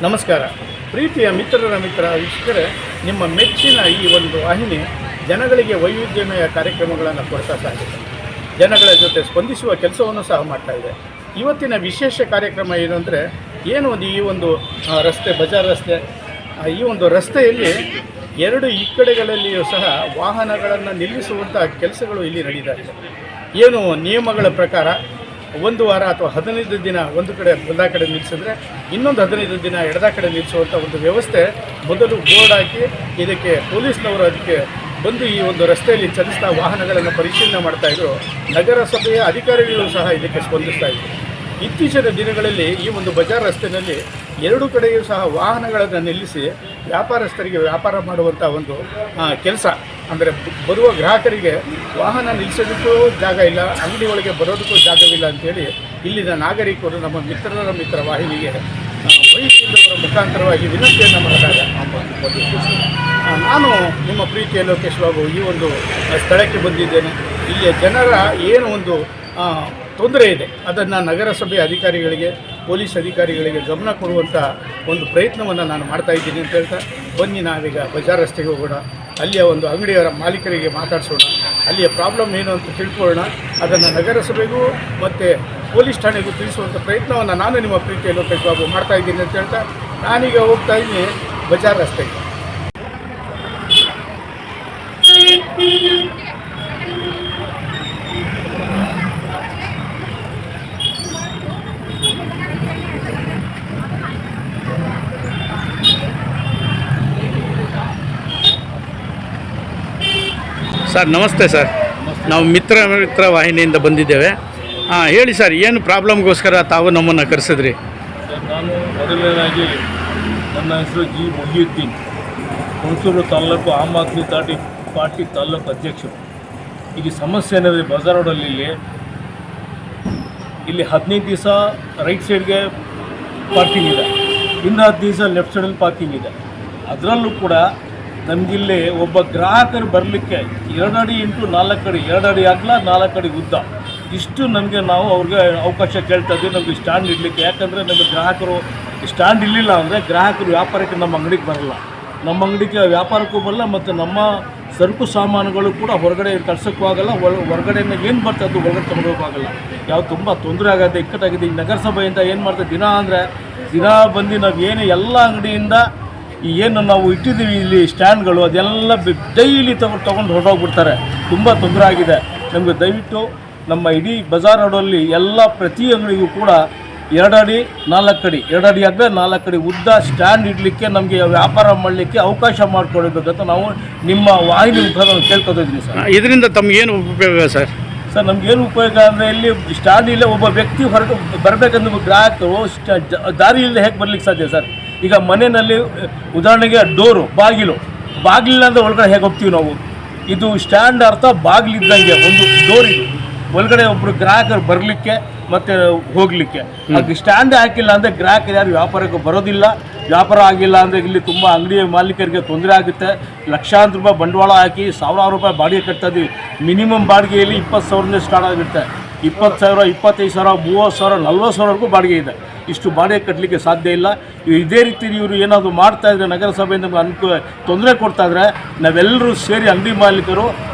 ನಮಸ್ಕಾರ. ಪ್ರೀತಿಯ ಮಿತ್ರರ ಮಿತ್ರ ವೀಕ್ಷಕರೇ, ನಿಮ್ಮ ಮೆಚ್ಚಿನ ಈ ಒಂದು ವಾಹಿನಿ ಜನಗಳಿಗೆ ವೈವಿಧ್ಯಮಯ ಕಾರ್ಯಕ್ರಮಗಳನ್ನು ಕೊಡ್ತಾ ಸಾಗಿದೆ. ಜನಗಳ ಜೊತೆ ಸ್ಪಂದಿಸುವ ಕೆಲಸವನ್ನು ಸಹ ಮಾಡ್ತಾ ಇದೆ. ಇವತ್ತಿನ ವಿಶೇಷ ಕಾರ್ಯಕ್ರಮ ಏನು ಅಂದರೆ, ಈ ಒಂದು ರಸ್ತೆ, ಬಜಾರ್ ರಸ್ತೆ, ಈ ಒಂದು ರಸ್ತೆಯಲ್ಲಿ ಎರಡು ಇಕ್ಕಡೆಗಳಲ್ಲಿಯೂ ಸಹ ವಾಹನಗಳನ್ನು ನಿಲ್ಲಿಸುವಂಥ ಕೆಲಸಗಳು ಇಲ್ಲಿ ನಡೀತಾ ಇದೆ. ನಿಯಮಗಳ ಪ್ರಕಾರ 1 ವಾರ ಅಥವಾ 15 ದಿನ ಒಂದು ಕಡೆ ಬಲ ಕಡೆ ನಿಲ್ಲಿಸಿದ್ರೆ ಇನ್ನೊಂದು 15 ದಿನ ಎಡದ ಕಡೆ ನಿಲ್ಲಿಸುವಂಥ ಒಂದು ವ್ಯವಸ್ಥೆ ಮೊದಲು ಬೋರ್ಡ್ ಹಾಕಿ ಇದಕ್ಕೆ ಪೊಲೀಸ್ನವರು ಅದಕ್ಕೆ ಬಂದು ಈ ಒಂದು ರಸ್ತೆಯಲ್ಲಿ ಚಲಿಸ್ತಾ ವಾಹನಗಳನ್ನು ಪರಿಶೀಲನೆ ಮಾಡ್ತಾಯಿದ್ರು. ನಗರಸಭೆಯ ಅಧಿಕಾರಿಗಳು ಸಹ ಇದಕ್ಕೆ ಸ್ಪಂದಿಸ್ತಾ ಇದ್ರು. ಇತ್ತೀಚಿನ ದಿನಗಳಲ್ಲಿ ಈ ಒಂದು ಬಜಾರ್ ರಸ್ತೆಯಲ್ಲಿ ಎರಡು ಕಡೆಯೂ ಸಹ ವಾಹನಗಳನ್ನು ನಿಲ್ಲಿಸಿ ವ್ಯಾಪಾರಸ್ಥರಿಗೆ ವ್ಯಾಪಾರ ಮಾಡುವಂಥ ಒಂದು ಕೆಲಸ, ಅಂದರೆ ಬರುವ ಗ್ರಾಹಕರಿಗೆ ವಾಹನ ನಿಲ್ಲಿಸೋದಕ್ಕೂ ಜಾಗ ಇಲ್ಲ, ಅಂಗಡಿ ಒಳಗೆ ಬರೋದಕ್ಕೂ ಜಾಗವಿಲ್ಲ ಅಂಥೇಳಿ ಇಲ್ಲಿನ ನಾಗರಿಕರು ನಮ್ಮ ಮಿತ್ರ ವಾಹಿನಿಗೆ ವಹಿಸಿದವರ ಮುಖಾಂತರವಾಗಿ ವಿನಂತಿಯನ್ನು ಮಾಡಿದಾಗ, ನಾನು ನಿಮ್ಮ ಪ್ರೀತಿಯ ಲೋಕೇಶ್ ಬಾಬು ಈ ಒಂದು ಸ್ಥಳಕ್ಕೆ ಬಂದಿದ್ದೇನೆ. ಇಲ್ಲಿಯ ಜನರ ಒಂದು ತೊಂದರೆ ಇದೆ, ಅದನ್ನು ನಗರಸಭೆ ಅಧಿಕಾರಿಗಳಿಗೆ, ಪೊಲೀಸ್ ಅಧಿಕಾರಿಗಳಿಗೆ ಗಮನ ಕೊಡುವಂಥ ಒಂದು ಪ್ರಯತ್ನವನ್ನು ನಾನು ಮಾಡ್ತಾಯಿದ್ದೀನಿ ಅಂತ ಹೇಳ್ತಾ, ಬನ್ನಿ ನಾವೀಗ ಬಜಾರ್ ರಸ್ತೆಗೆ ಹೋಗೋಣ, ಅಲ್ಲಿಯ ಒಂದು ಅಂಗಡಿಯವರ ಮಾಲೀಕರಿಗೆ ಮಾತಾಡಿಸೋಣ, ಅಲ್ಲಿಯ ಪ್ರಾಬ್ಲಮ್ ಏನು ಅಂತ ತಿಳ್ಕೊಳ್ಳೋಣ, ಅದನ್ನು ನಗರಸಭೆಗೂ ಮತ್ತು ಪೊಲೀಸ್ ಠಾಣೆಗೂ ತಿಳಿಸುವಂಥ ಪ್ರಯತ್ನವನ್ನು ನಾನು ನಿಮ್ಮ ಪ್ರೀತಿಯ ಲೋಕೇಶ್ ಬಾಬು ಮಾಡ್ತಾಯಿದ್ದೀನಿ ಅಂತ ಹೇಳ್ತಾ, ನಾನೀಗ ಹೋಗ್ತಾಯಿದ್ದೀನಿ ಬಜಾರ್ ರಸ್ತೆಗೆ. ಸರ್ ನಮಸ್ತೆ. ಸರ್, ನಾವು ಮಿತ್ರ ವಾಹಿನಿಯಿಂದ ಬಂದಿದ್ದೇವೆ. ಹೇಳಿ ಸರ್, ಏನು ಪ್ರಾಬ್ಲಮ್ಗೋಸ್ಕರ ತಾವು ನಮ್ಮನ್ನು ಕರೆಸಿದ್ರಿ? ನಾನು ಮೊದಲನೇದಾಗಿ ನನ್ನ ಹೆಸರು ಜಿ ಮೊಹಿಯುದ್ದೀನ್, ಹುಣಸೂರು ತಾಲ್ಲೂಕು ಆಮ್ ಆದ್ಮಿ ಪಾರ್ಟಿ ತಾಲ್ಲೂಕು ಅಧ್ಯಕ್ಷರು. ಈಗ ಸಮಸ್ಯೆ ಏನಿದೆ, ಬಜಾರ್ ರೋಡಲ್ಲಿ ಇಲ್ಲಿ 15 ದಿವಸ ರೈಟ್ ಸೈಡ್ಗೆ ಪಾರ್ಕಿಂಗ್ ಇದೆ, ಇನ್ನು 10 ದಿವಸ ಲೆಫ್ಟ್ ಸೈಡಲ್ಲಿ ಪಾರ್ಕಿಂಗ್ ಇದೆ. ಅದರಲ್ಲೂ ಕೂಡ ನಮಗಿಲ್ಲಿ ಒಬ್ಬ ಗ್ರಾಹಕರು ಬರಲಿಕ್ಕೆ 2 ಅಡಿ ಇಂಟು 4 ಅಡಿ, 2 ಅಡಿ ಅಗಲ 4 ಅಡಿ ಉದ್ದ, ಇಷ್ಟು ನಮಗೆ ನಾವು ಅವ್ರಿಗೆ ಅವಕಾಶ ಕೇಳ್ತಾ ಇದ್ದೀವಿ ನಮಗೆ ಸ್ಟ್ಯಾಂಡ್ ಇಡಲಿಕ್ಕೆ. ಯಾಕಂದರೆ ನಮಗೆ ಗ್ರಾಹಕರು ಸ್ಟ್ಯಾಂಡ್ ಇರಲಿಲ್ಲ ಅಂದರೆ ಗ್ರಾಹಕರು ವ್ಯಾಪಾರಕ್ಕೆ ನಮ್ಮ ಅಂಗಡಿಗೆ ಬರಲ್ಲ, ನಮ್ಮ ಅಂಗಡಿಗೆ ವ್ಯಾಪಾರಕ್ಕೂ ಬರಲ್ಲ, ಮತ್ತು ನಮ್ಮ ಸರಕು ಸಾಮಾನುಗಳು ಕೂಡ ಹೊರಗಡೆ ಕಳ್ಸೋಕ್ಕೂ ಆಗಲ್ಲ, ಹೊರಗಡೆಯಿಂದ ಏನು ಬರ್ತದೆ ಅದು ಹೊರಗಡೆ ತೊಗೊಳೋಕ್ಕಾಗಲ್ಲ. ತುಂಬ ತೊಂದರೆ ಆಗುತ್ತೆ, ಇಕ್ಕಟ್ಟಾಗಿದೆ. ಈ ನಗರಸಭೆಯಿಂದ ಏನು ಮಾಡ್ತಾರೆ, ದಿನ ಬಂದು ನಾವು ಎಲ್ಲ ಅಂಗಡಿಯಿಂದ ನಾವು ಇಟ್ಟಿದ್ದೀವಿ ಇಲ್ಲಿ ಸ್ಟ್ಯಾಂಡ್ಗಳು, ಅದೆಲ್ಲ ಡೈಲಿ ತೊಗೊಂಡು ಹೊರಟೋಗ್ಬಿಡ್ತಾರೆ. ತುಂಬ ತೊಂದರೆ ಆಗಿದೆ ನಮಗೆ. ದಯವಿಟ್ಟು ನಮ್ಮ ಇಡೀ ಬಜಾರ್ ರೋಡಲ್ಲಿ ಪ್ರತಿ ಅಂಗಡಿಗೂ ಕೂಡ 2 ಅಡಿ 4 ಅಡಿ, 2 ಅಡಿ ಅಗಲ 4 ಅಡಿ ಉದ್ದ ಸ್ಟ್ಯಾಂಡ್ ಇಡಲಿಕ್ಕೆ ನಮಗೆ ವ್ಯಾಪಾರ ಮಾಡಲಿಕ್ಕೆ ಅವಕಾಶ ಮಾಡಿಕೊಡ್ಬೇಕಂತ ನಾವು ನಿಮ್ಮ ವಾಹಿನಿ ಮುಖಾಂತರ ಕೇಳ್ಕೊತಿದ್ದೀನಿ ಸರ್. ಇದರಿಂದ ತಮಗೇನು ಉಪಯೋಗ ಸರ್? ಸರ್, ನಮಗೇನು ಉಪಯೋಗ ಅಂದರೆ, ಇಲ್ಲಿ ಸ್ಟ್ಯಾಂಡ್ ಇಲ್ಲೇ ಒಬ್ಬ ವ್ಯಕ್ತಿ ಹೊರಗೆ ಬರಬೇಕಂದ್ರೆ ಗ್ರಾಹಕರು ದಾರಿ ಇಲ್ಲದೆ ಹೇಗೆ ಬರಲಿಕ್ಕೆ ಸಾಧ್ಯ ಸರ್? ಈಗ ಮನೆಯಲ್ಲಿ ಉದಾಹರಣೆಗೆ ಡೋರು, ಬಾಗಿಲಿಲ್ಲ ಅಂದರೆ ಒಳಗಡೆ ಹೇಗೆ ಹೋಗ್ತೀವಿ ನಾವು? ಇದು ಸ್ಟ್ಯಾಂಡ್ ಅರ್ಥ ಬಾಗಿಲಿದ್ದಂಗೆ, ಒಂದು ಡೋರ್ ಇದು, ಒಳಗಡೆ ಒಬ್ಬರು ಗ್ರಾಹಕರು ಬರಲಿಕ್ಕೆ ಮತ್ತು ಹೋಗಲಿಕ್ಕೆ. ಅದು ಸ್ಟ್ಯಾಂಡ್ ಹಾಕಿಲ್ಲ ಅಂದರೆ ಗ್ರಾಹಕರು ಯಾರು ವ್ಯಾಪಾರಕ್ಕೆ ಬರೋದಿಲ್ಲ. ವ್ಯಾಪಾರ ಆಗಿಲ್ಲ ಅಂದರೆ ಇಲ್ಲಿ ತುಂಬ ಅಂಗಡಿ ಮಾಲೀಕರಿಗೆ ತೊಂದರೆ ಆಗುತ್ತೆ. ಲಕ್ಷಾಂತರ ರೂಪಾಯಿ ಬಂಡವಾಳ ಹಾಕಿ ಸಾವಿರಾರು ರೂಪಾಯಿ ಬಾಡಿಗೆ ಕಟ್ತಾ ಇದ್ದೀವಿ. ಮಿನಿಮಮ್ ಬಾಡಿಗೆಯಲ್ಲಿ 20,000ದಿಂದ ಸ್ಟಾರ್ಟ್ ಆಗುತ್ತೆ. 20,000, 25,000, 30,000, 40,000ವರೆಗೂ ಬಾಡಿಗೆ ಇದೆ. ಇಷ್ಟು ಬಾಡಿಗೆ ಕಟ್ಟಲಿಕ್ಕೆ ಸಾಧ್ಯ ಇಲ್ಲ. ಇದೇ ರೀತಿ ಇವರು ಏನಾದರೂ ಮಾಡ್ತಾಯಿದ್ರೆ, ನಗರಸಭೆಯಿಂದ ತೊಂದರೆ ಕೊಡ್ತಾಯಿದ್ರೆ, ನಾವೆಲ್ಲರೂ ಸೇರಿ ಅಂಗಡಿ ಮಾಲೀಕರು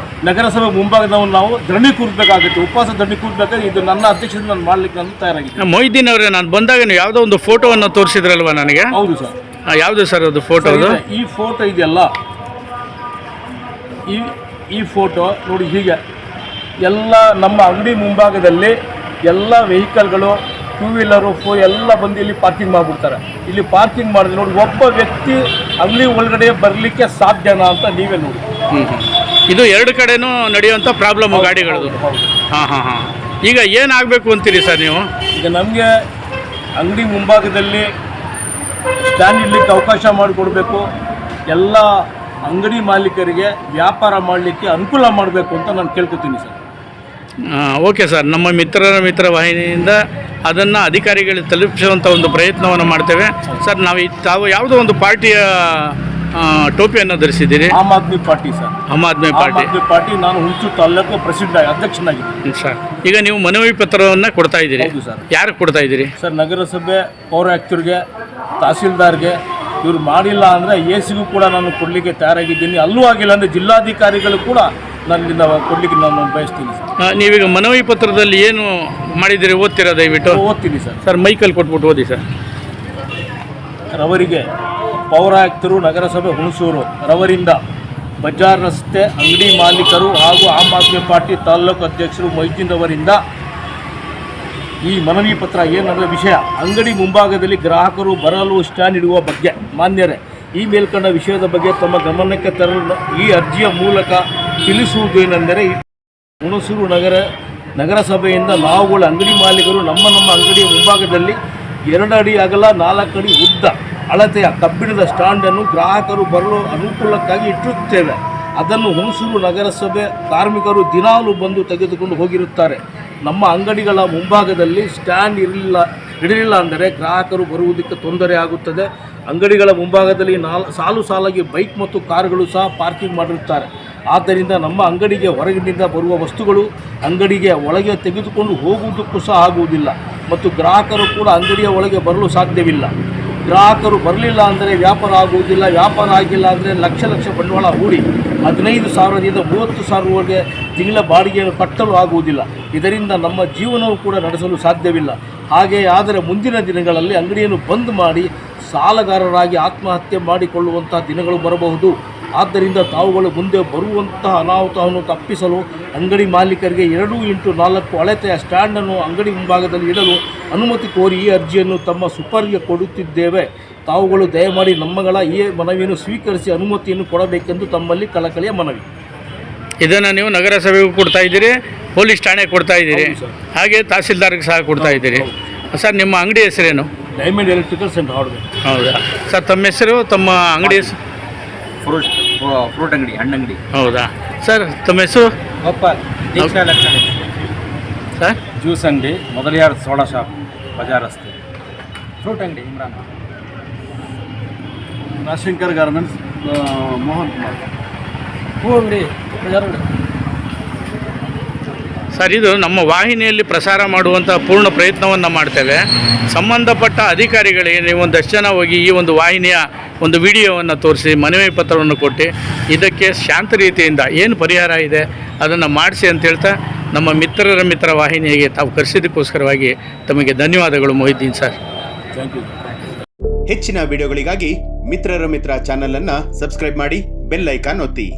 ನಗರಸಭೆ ಮುಂಭಾಗದವನ್ನು ನಾವು ಧರಣಿ ಕೂರಬೇಕಾಗುತ್ತೆ, ಉಪವಾಸ ಧರಣಿ ಕೂರಬೇಕಾದ್ರೆ. ಇದು ನನ್ನ ಅಧ್ಯಕ್ಷತೆ ನಾನು ಮಾಡಲಿಕ್ಕೆ ನಾನು ತಯಾರಾಗಿದ್ದೀನಿ. ಮೊಹಿದ್ದೀನ್ ಅವರೇ, ನಾನು ಬಂದಾಗ ನೀವು ಯಾವುದೋ ಒಂದು ಫೋಟೋವನ್ನು ತೋರಿಸಿದ್ರಲ್ವ ನನಗೆ? ಹೌದು ಸರ್. ಯಾವುದು ಸರ್ ಅದು ಫೋಟೋ? ಈ ಫೋಟೋ ಇದೆಯಲ್ಲ, ಈ ಫೋಟೋ ನೋಡಿ. ಹೀಗೆ ನಮ್ಮ ಅಂಗಡಿ ಮುಂಭಾಗದಲ್ಲಿ ವೆಹಿಕಲ್ಗಳು, 2 ವೀಲರು, 4 ಎಲ್ಲ ಬಂದು ಇಲ್ಲಿ ಪಾರ್ಕಿಂಗ್ ಮಾಡಿಬಿಡ್ತಾರೆ. ಇಲ್ಲಿ ಪಾರ್ಕಿಂಗ್ ಮಾಡಿದ್ರೆ ನೋಡಿ, ಒಬ್ಬ ವ್ಯಕ್ತಿ ಅಂಗಡಿ ಒಳಗಡೆ ಬರಲಿಕ್ಕೆ ಸಾಧ್ಯನಾ ಅಂತ ನೀವೇ ನೋಡಿ. ಇದು 2 ಕಡೆನೂ ನಡೆಯುವಂಥ ಪ್ರಾಬ್ಲಮ್ಮು ಗಾಡಿಗಳದು. ಈಗ ಏನಾಗಬೇಕು ಅಂತೀರಿ ಸರ್ ನೀವು? ಈಗ ನಮಗೆ ಅಂಗಡಿ ಮುಂಭಾಗದಲ್ಲಿ ಸ್ಟ್ಯಾಂಡ್ ಇಡಲಿಕ್ಕೆ ಅವಕಾಶ ಮಾಡಿಕೊಡ್ಬೇಕು, ಎಲ್ಲ ಅಂಗಡಿ ಮಾಲೀಕರಿಗೆ ವ್ಯಾಪಾರ ಮಾಡಲಿಕ್ಕೆ ಅನುಕೂಲ ಮಾಡಬೇಕು ಅಂತ ನಾನು ಕೇಳ್ಕೊತೀನಿ ಸರ್. ಓಕೆ ಸರ್, ನಮ್ಮ ಮಿತ್ರ ವಾಹಿನಿಯಿಂದ ಅದನ್ನು ಅಧಿಕಾರಿಗಳಿಗೆ ತಲುಪಿಸುವಂಥ ಒಂದು ಪ್ರಯತ್ನವನ್ನು ಮಾಡ್ತೇವೆ ಸರ್. ತಾವು ಯಾವುದೋ ಒಂದು ಪಾರ್ಟಿಯ ಟೋಪಿಯನ್ನು ಧರಿಸಿದ್ದೀರಿ? Aam Aadmi party sir. Aam Aadmi Aam party. Aadmi party. ನಾನು ಹುಣಸೂರು ತಾಲೂಕು ಪ್ರೆಸಿಡೆಂಟ್ ಅಧ್ಯಕ್ಷನಾಗಿದ್ದೀನಿ ಸರ್. ಈಗ ನೀವು ಮನವಿ ಪತ್ರವನ್ನು ಕೊಡ್ತಾ ಇದ್ದೀರಿ? ಹೌದು ಸರ್. ಯಾರಿಗೆ ಕೊಡ್ತಾ ಇದ್ದೀರಿ ಸರ್? ನಗರಸಭೆ ಪೌರಾಯುಕ್ತರಿಗೆ, ತಹಸೀಲ್ದಾರ್ಗೆ. ಇವ್ರು ಮಾಡಿಲ್ಲ ಅಂದರೆ ಎಸಿಗೂ ಕೂಡ ನಾನು ಕೊಡಲಿಕ್ಕೆ ತಯಾರಾಗಿದ್ದೀನಿ. ಅಲ್ಲೂ ಆಗಿಲ್ಲ ಅಂದರೆ ಜಿಲ್ಲಾಧಿಕಾರಿಗಳು ಕೂಡ ನನ್ನಿಂದ ಕೊಡಲಿಕ್ಕೆ ನಾನು ಬಯಸ್ತೀನಿ ಸರ್. ನೀವೀಗ ಮನವಿ ಪತ್ರದಲ್ಲಿ ಏನು ಮಾಡಿದ್ದೀರಿ ಓದ್ತೀರಾ ದಯವಿಟ್ಟು? ಓದ್ತೀನಿ ಸರ್. ಸರ್ ಮೈಕಲ್ಲಿ ಕೊಟ್ಬಿಟ್ಟು ಓದಿ ಸರ್. ರವರಿಗೆ ಪೌರಾಯುಕ್ತರು ನಗರಸಭೆ ಹುಣಸೂರು ರವರಿಂದ ಬಜಾರ್ ರಸ್ತೆ ಅಂಗಡಿ ಮಾಲೀಕರು ಹಾಗೂ ಆಮ್ ಆದ್ಮಿ ಪಾರ್ಟಿ ತಾಲ್ಲೂಕು ಅಧ್ಯಕ್ಷರು ಮೊಯ್ದೀನ್ ರವರಿಂದ ಈ ಮನವಿ ಪತ್ರ ಏನಂದರೆ ವಿಷಯ, ಅಂಗಡಿ ಮುಂಭಾಗದಲ್ಲಿ ಗ್ರಾಹಕರು ಬರಲು ಸ್ಟ್ಯಾಂಡ್ ಇಡುವ ಬಗ್ಗೆ ಮಾನ್ಯರೇ ಈ ಮೇಲ್ಕಂಡ ವಿಷಯದ ಬಗ್ಗೆ ತಮ್ಮ ಗಮನಕ್ಕೆ ತರಲು ಈ ಅರ್ಜಿಯ ಮೂಲಕ ತಿಳಿಸುವುದೇನೆಂದರೆ, ಹುಣಸೂರು ನಗರಸಭೆಯಿಂದ ನಾವುಗಳ ಅಂಗಡಿ ಮಾಲೀಕರು ನಮ್ಮ ಅಂಗಡಿಯ ಮುಂಭಾಗದಲ್ಲಿ 2 ಅಡಿ ಅಗಲ 4 ಅಡಿ ಉದ್ದ ಅಳತೆಯ ಕಬ್ಬಿಣದ ಸ್ಟ್ಯಾಂಡನ್ನು ಗ್ರಾಹಕರು ಬರಲು ಅನುಕೂಲಕ್ಕಾಗಿ ಇಟ್ಟಿರುತ್ತೇವೆ. ಅದನ್ನು ಹುಣಸೂರು ನಗರಸಭೆ ಕಾರ್ಮಿಕರು ದಿನಾಲೂ ಬಂದು ತೆಗೆದುಕೊಂಡು ಹೋಗಿರುತ್ತಾರೆ. ನಮ್ಮ ಅಂಗಡಿಗಳ ಮುಂಭಾಗದಲ್ಲಿ ಸ್ಟ್ಯಾಂಡ್ ಇರಲಿಲ್ಲ ಅಂದರೆ ಗ್ರಾಹಕರು ಬರುವುದಕ್ಕೆ ತೊಂದರೆ ಆಗುತ್ತದೆ. ಅಂಗಡಿಗಳ ಮುಂಭಾಗದಲ್ಲಿ ಸಾಲು ಸಾಲಾಗಿ ಬೈಕ್ ಮತ್ತು ಕಾರುಗಳು ಸಹ ಪಾರ್ಕಿಂಗ್ ಮಾಡಿರುತ್ತಾರೆ. ಆದ್ದರಿಂದ ನಮ್ಮ ಅಂಗಡಿಗೆ ಹೊರಗಿನಿಂದ ಬರುವ ವಸ್ತುಗಳು ಅಂಗಡಿಗೆ ಒಳಗೆ ತೆಗೆದುಕೊಂಡು ಹೋಗುವುದಕ್ಕೂ ಸಹ ಆಗುವುದಿಲ್ಲ ಮತ್ತು ಗ್ರಾಹಕರು ಕೂಡ ಅಂಗಡಿಯ ಒಳಗೆ ಬರಲು ಸಾಧ್ಯವಿಲ್ಲ. ಗ್ರಾಹಕರು ಬರಲಿಲ್ಲ ಅಂದರೆ ವ್ಯಾಪಾರ ಆಗುವುದಿಲ್ಲ. ವ್ಯಾಪಾರ ಆಗಿಲ್ಲ ಅಂದರೆ ಲಕ್ಷ ಬಂಡವಾಳ ಹೂಡಿ 15,000ದಿಂದ 30,000ವರೆಗೆ ತಿಂಗಳ ಬಾಡಿಗೆಯನ್ನು ಕಟ್ಟಲು ಆಗುವುದಿಲ್ಲ. ಇದರಿಂದ ನಮ್ಮ ಜೀವನವೂ ಕೂಡ ನಡೆಸಲು ಸಾಧ್ಯವಿಲ್ಲ. ಹಾಗೆಯೇ ಆದರೆ ಮುಂದಿನ ದಿನಗಳಲ್ಲಿ ಅಂಗಡಿಯನ್ನು ಬಂದ್ ಮಾಡಿ ಸಾಲಗಾರರಾಗಿ ಆತ್ಮಹತ್ಯೆ ಮಾಡಿಕೊಳ್ಳುವಂಥ ದಿನಗಳು ಬರಬಹುದು. ಆದ್ದರಿಂದ ತಾವುಗಳು ಮುಂದೆ ಬರುವಂತಹ ಅನಾಹುತವನ್ನು ತಪ್ಪಿಸಲು ಅಂಗಡಿ ಮಾಲೀಕರಿಗೆ 2x4 ಅಳತೆಯ ಸ್ಟ್ಯಾಂಡನ್ನು ಅಂಗಡಿ ಮುಂಭಾಗದಲ್ಲಿ ಇಡಲು ಅನುಮತಿ ಕೋರಿ ಈ ಅರ್ಜಿಯನ್ನು ತಮ್ಮ ಸುಪರ್ದಿಗೆ ಕೊಡುತ್ತಿದ್ದೇವೆ. ತಾವುಗಳು ದಯಮಾಡಿ ನಮ್ಮಗಳ ಈ ಮನವಿಯನ್ನು ಸ್ವೀಕರಿಸಿ ಅನುಮತಿಯನ್ನು ಕೊಡಬೇಕೆಂದು ತಮ್ಮಲ್ಲಿ ಕಳಕಳಿಯ ಮನವಿ. ಇದನ್ನು ನೀವು ನಗರಸಭೆಗೂ ಕೊಡ್ತಾ ಇದ್ದೀರಿ, ಪೊಲೀಸ್ ಠಾಣೆಗೆ ಕೊಡ್ತಾ ಇದ್ದೀರಿ, ಹಾಗೆ ತಹಸೀಲ್ದಾರ್ಗೆ ಸಹ ಕೊಡ್ತಾ ಇದ್ದೀರಿ. ಸರ್ ನಿಮ್ಮ ಅಂಗಡಿ ಹೆಸರೇನು? Diamond electricals and hardware. ಹೌದಾ ಸರ್? ತಮ್ಮ ಹೆಸರು, ತಮ್ಮ ಅಂಗಡಿ ಹೆಸರು? ಫ್ರೂಟ್ ಅಂಗಡಿ, ಹಣ್ಣಂಗಡಿ. ಹೌದಾ ಸರ್? ತಮ್ಮ ಹೆಸರು? ಗೋಪಾಲ್. ದೀಕ್ಷಾ ಎಲೆಕ್ಟ್ರಾನಿಕ್ಸ್. ಸರ್ ಜ್ಯೂಸ್ ಅಂಗಡಿ, ಮೊದಲಿಯಾರ್ ಸೋಡಾ ಶಾಪ್, ಬಜಾರ್ ರಸ್ತೆ. ಫ್ರೂಟ್ ಅಂಗಡಿ ಇಮ್ರಾನ್. ರಾಜಶಂಕರ್ ಗಾರ್ಮೆಂಟ್ಸ್, ಮೋಹನ್ ಕುಮಾರ್. ಹೂ ಅಂಗಡಿ, ಬಜಾರ್ ಅಂಗಡಿ. ಸರ್ ಇದು ನಮ್ಮ ವಾಹಿನಿಯಲ್ಲಿ ಪ್ರಸಾರ ಮಾಡುವಂಥ ಪೂರ್ಣ ಪ್ರಯತ್ನವನ್ನು ಮಾಡ್ತೇವೆ. ಸಂಬಂಧಪಟ್ಟ ಅಧಿಕಾರಿಗಳಿಗೆ ನೀವು ಒಂದಷ್ಟು ಜನ ಹೋಗಿ ಈ ಒಂದು ವಾಹಿನಿಯ ಒಂದು ವಿಡಿಯೋವನ್ನು ತೋರಿಸಿ ಮನವಿ ಪತ್ರವನ್ನು ಕೊಟ್ಟು ಇದಕ್ಕೆ ಶಾಂತ ರೀತಿಯಿಂದ ಏನು ಪರಿಹಾರ ಇದೆ ಅದನ್ನು ಮಾಡಿಸಿ ಅಂತ ಹೇಳ್ತಾ ನಮ್ಮ ಮಿತ್ರ ವಾಹಿನಿಗೆ ತಾವು ಕರೆಸಿದ್ದಕ್ಕೋಸ್ಕರವಾಗಿ ತಮಗೆ ಧನ್ಯವಾದಗಳು ಮೊಹಿದ್ದೀನ್ ಸರ್. Thank you. ಹೆಚ್ಚಿನ ವಿಡಿಯೋಗಳಿಗಾಗಿ ಮಿತ್ರರ ಮಿತ್ರ ಚಾನಲನ್ನು ಸಬ್ಸ್ಕ್ರೈಬ್ ಮಾಡಿ, ಬೆಲ್ ಐಕಾನ್ ಒತ್ತಿ.